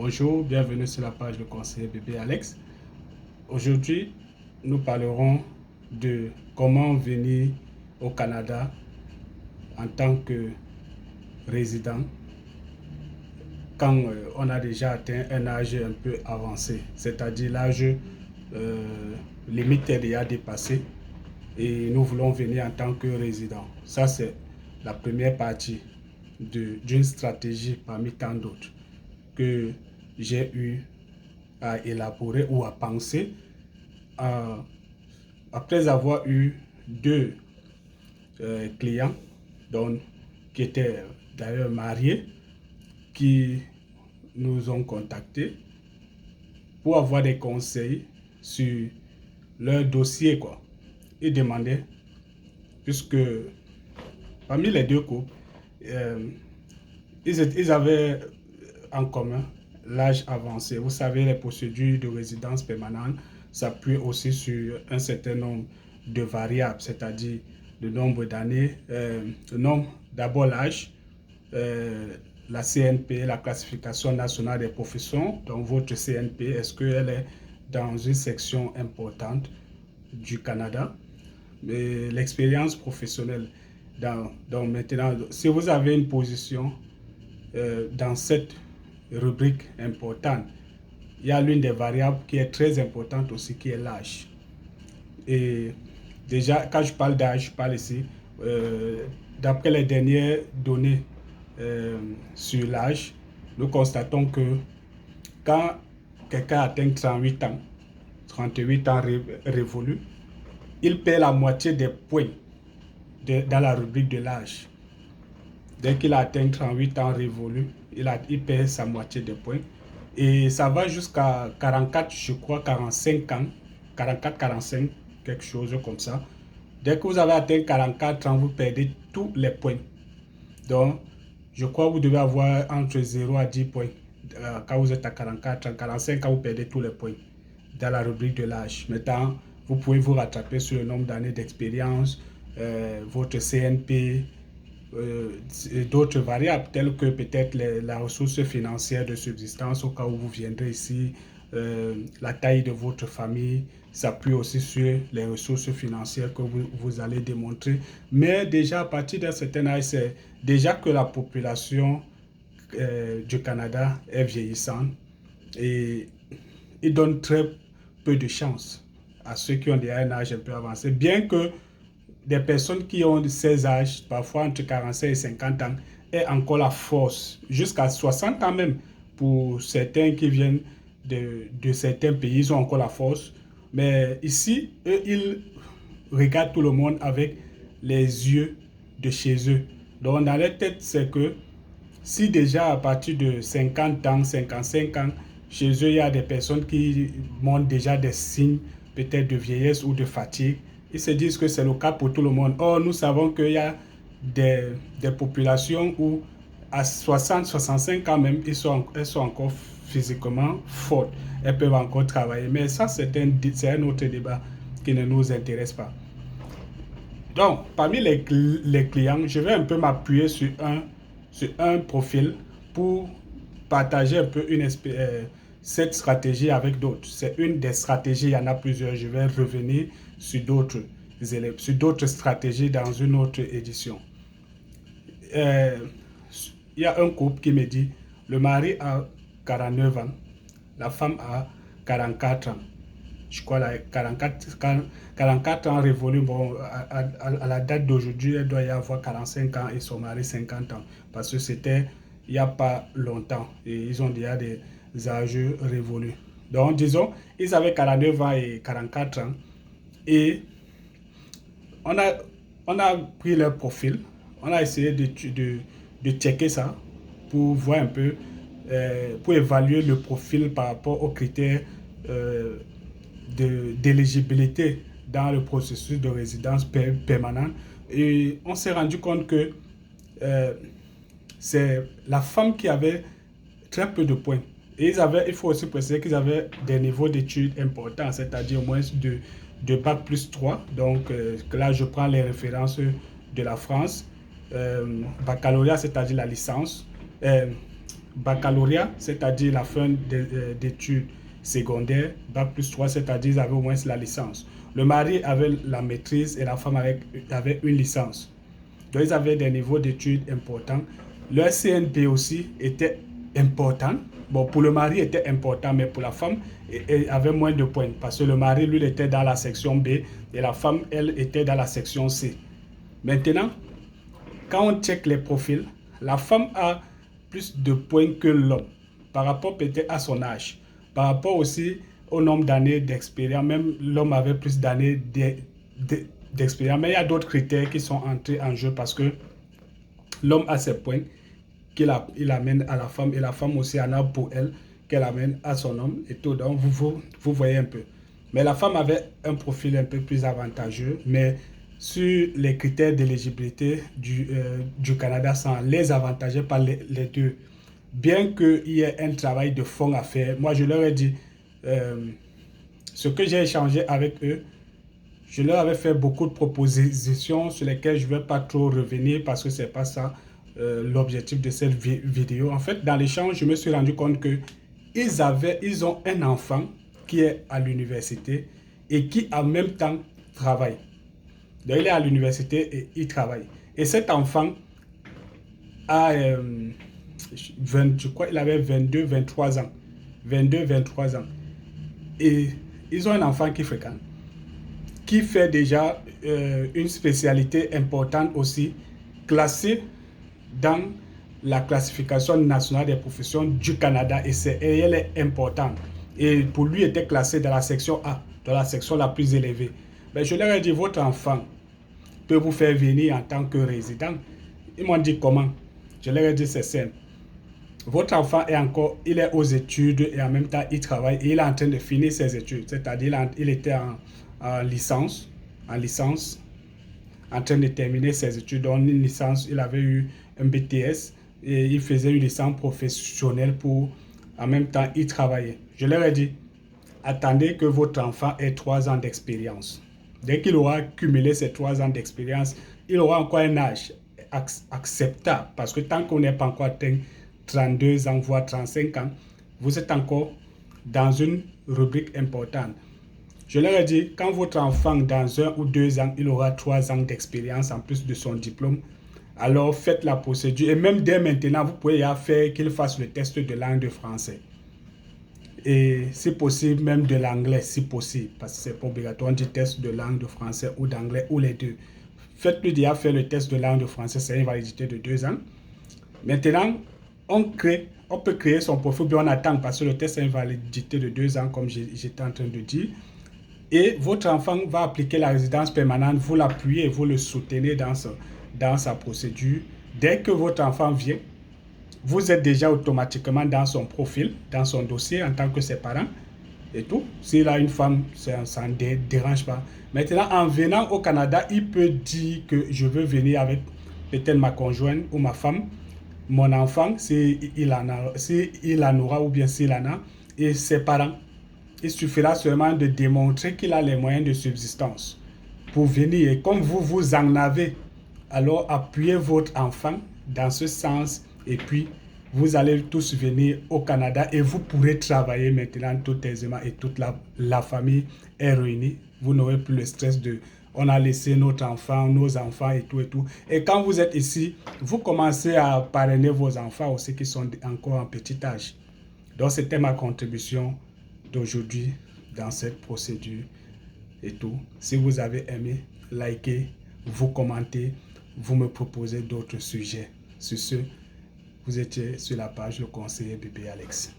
Bonjour, bienvenue sur la page de conseiller bébé Alex. Aujourd'hui, nous parlerons de comment venir au Canada en tant que résident quand on a déjà atteint un âge un peu avancé, c'est-à-dire l'âge limite est déjà dépassé et nous voulons venir en tant que résident. Ça, c'est la première partie d'une stratégie parmi tant d'autres que j'ai eu à élaborer ou à penser après avoir eu deux clients qui étaient d'ailleurs mariés qui nous ont contactés pour avoir des conseils sur leur dossier quoi. Ils demandaient, puisque parmi les deux couples, ils avaient en commun l'âge avancé. Vous savez, les procédures de résidence permanente s'appuient aussi sur un certain nombre de variables, c'est-à-dire le nombre d'années, d'abord l'âge, la CNP, la classification nationale des professions. Donc votre CNP, est-ce qu'elle est dans une section importante du Canada? L'expérience professionnelle. Donc maintenant, si vous avez une position dans cette rubrique importante, il y a l'une des variables qui est très importante aussi, qui est l'âge. Et déjà, quand je parle d'âge, je parle ici, d'après les dernières données sur l'âge, nous constatons que quand quelqu'un atteint 38 ans, 38 ans révolus, il perd la moitié des points dans la rubrique de l'âge. Dès qu'il a atteint 38 ans révolus, il perd sa moitié des points. Et ça va jusqu'à 44, je crois, 45 ans, 44, 45, quelque chose comme ça. Dès que vous avez atteint 44 ans, vous perdez tous les points. Donc, je crois que vous devez avoir entre 0 à 10 points. Quand vous êtes à 44 ans, 45 ans, vous perdez tous les points dans la rubrique de l'âge. Maintenant, vous pouvez vous rattraper sur le nombre d'années d'expérience, votre CNP, d'autres variables telles que peut-être la ressource financière de subsistance au cas où vous viendrez ici, la taille de votre famille s'appuie aussi sur les ressources financières que vous allez démontrer. Mais déjà à partir d'un certain âge, c'est déjà que la population du Canada est vieillissante et il donne très peu de chance à ceux qui ont déjà un âge un peu avancé, bien que des personnes qui ont ces âges, parfois entre 45 et 50 ans, aient encore la force, jusqu'à 60 ans même, pour certains qui viennent de certains pays, ils ont encore la force. Mais ici, eux, ils regardent tout le monde avec les yeux de chez eux. Donc, dans leur tête, c'est que si déjà à partir de 50 ans, 55 ans, chez eux, il y a des personnes qui montrent déjà des signes peut-être de vieillesse ou de fatigue, ils se disent que c'est le cas pour tout le monde. Or, nous savons qu'il y a des populations où à 60, 65 ans même, elles sont encore physiquement fortes. Elles peuvent encore travailler. Mais ça, c'est un autre débat qui ne nous intéresse pas. Donc, parmi les clients, je vais un peu m'appuyer sur un profil pour partager un peu cette stratégie avec d'autres. C'est une des stratégies, il y en a plusieurs. Je vais revenir sur d'autres stratégies dans une autre édition. Il y a un couple qui me dit, le mari a 49 ans, la femme a 44 ans. Je crois là, 44 ans révolus, bon, à la date d'aujourd'hui, elle doit y avoir 45 ans et son mari 50 ans. Parce que c'était il n'y a pas longtemps et ils ont déjà des âges révolus. Donc, disons, ils avaient 49 ans et 44 ans et on a pris leur profil, on a essayé de checker ça pour voir un peu, pour évaluer le profil par rapport aux critères d'éligibilité dans le processus de résidence permanente. Et on s'est rendu compte que c'est la femme qui avait très peu de points. Et il faut aussi préciser qu'ils avaient des niveaux d'études importants, c'est-à-dire au moins de Bac plus 3. Donc là, je prends les références de la France. Baccalauréat, c'est-à-dire la licence. baccalauréat, c'est-à-dire la fin d'études secondaires, bac plus 3, c'est-à-dire ils avaient au moins la licence. Le mari avait la maîtrise et la femme avait une licence. Donc ils avaient des niveaux d'études importants. Leur CNP aussi était important. Bon, pour le mari, était important, mais pour la femme, il avait moins de points. Parce que le mari, lui, était dans la section B et la femme, elle, était dans la section C. Maintenant, quand on check les profils, la femme a plus de points que l'homme par rapport peut-être à son âge, par rapport aussi au nombre d'années d'expérience. Même l'homme avait plus d'années d'expérience. Mais il y a d'autres critères qui sont entrés en jeu parce que l'homme a ses points qu'il amène à la femme et la femme aussi en a pour elle qu'elle amène à son homme et tout. Donc vous voyez un peu. Mais la femme avait un profil un peu plus avantageux, mais sur les critères d'éligibilité du Canada, ça les avantageait par les deux. Bien qu'il y ait un travail de fond à faire, moi je leur ai dit, ce que j'ai échangé avec eux, je leur avais fait beaucoup de propositions sur lesquelles je ne vais pas trop revenir parce que ce n'est pas ça l'objectif de cette vidéo. En fait, dans l'échange, je me suis rendu compte que ils ont un enfant qui est à l'université et qui en même temps travaille. Donc, il est à l'université et il travaille. Et cet enfant a, je crois qu'il avait 22, 23 ans. 22, 23 ans. Et ils ont un enfant qui fréquente, qui fait déjà une spécialité importante aussi, classée dans la classification nationale des professions du Canada et elle est importante. Et pour lui, était classé dans la section A, dans la section la plus élevée. Mais je leur ai dit, votre enfant peut vous faire venir en tant que résident. Ils m'ont dit comment. Je leur ai dit, c'est simple. Votre enfant il est aux études et en même temps, il travaille et il est en train de finir ses études. C'est-à-dire, il était en licence, en train de terminer ses études. Donc, une licence, il avait eu un BTS et il faisait une licence professionnelle pour, en même temps, il travaillait. Je leur ai dit, attendez que votre enfant ait 3 ans d'expérience. Dès qu'il aura cumulé ces 3 ans d'expérience, il aura encore un âge acceptable parce que tant qu'on n'est pas encore atteint 32 ans, voire 35 ans, vous êtes encore dans une rubrique importante. Je leur ai dit, quand votre enfant, dans 1 ou 2 ans, il aura 3 ans d'expérience en plus de son diplôme, alors faites la procédure. Et même dès maintenant, vous pouvez faire qu'il fasse le test de langue de français. Et si possible, même de l'anglais, si possible, parce que c'est pas obligatoire, on dit test de langue de français ou d'anglais, ou les deux. Faites-lui déjà faire le test de langue de français, c'est une validité de 2 ans. Maintenant, on peut créer son profil, bien on attend, parce que le test a une validité de 2 ans, comme j'étais en train de dire. Et votre enfant va appliquer la résidence permanente, vous l'appuyez et vous le soutenez dans sa procédure. Dès que votre enfant vient, vous êtes déjà automatiquement dans son profil, dans son dossier en tant que ses parents et tout. S'il a une femme, ça ne dérange pas. Maintenant, en venant au Canada, il peut dire que je veux venir avec peut-être ma conjointe ou ma femme, mon enfant, s'il en aura ou bien s'il en a, et ses parents. Il suffira seulement de démontrer qu'il a les moyens de subsistance pour venir. Et comme vous en avez, alors appuyez votre enfant dans ce sens et puis vous allez tous venir au Canada et vous pourrez travailler maintenant tout aisément et toute la famille est réunie. Vous n'aurez plus le stress de on a laissé nos enfants et tout et tout. Et quand vous êtes ici, vous commencez à parrainer vos enfants aussi qui sont encore en petit âge. Donc c'était ma contribution d'aujourd'hui dans cette procédure et tout. Si vous avez aimé, likez, vous commentez, vous me proposez d'autres sujets. Sur ce, vous étiez sur la page Le Conseiller Bébé Alex.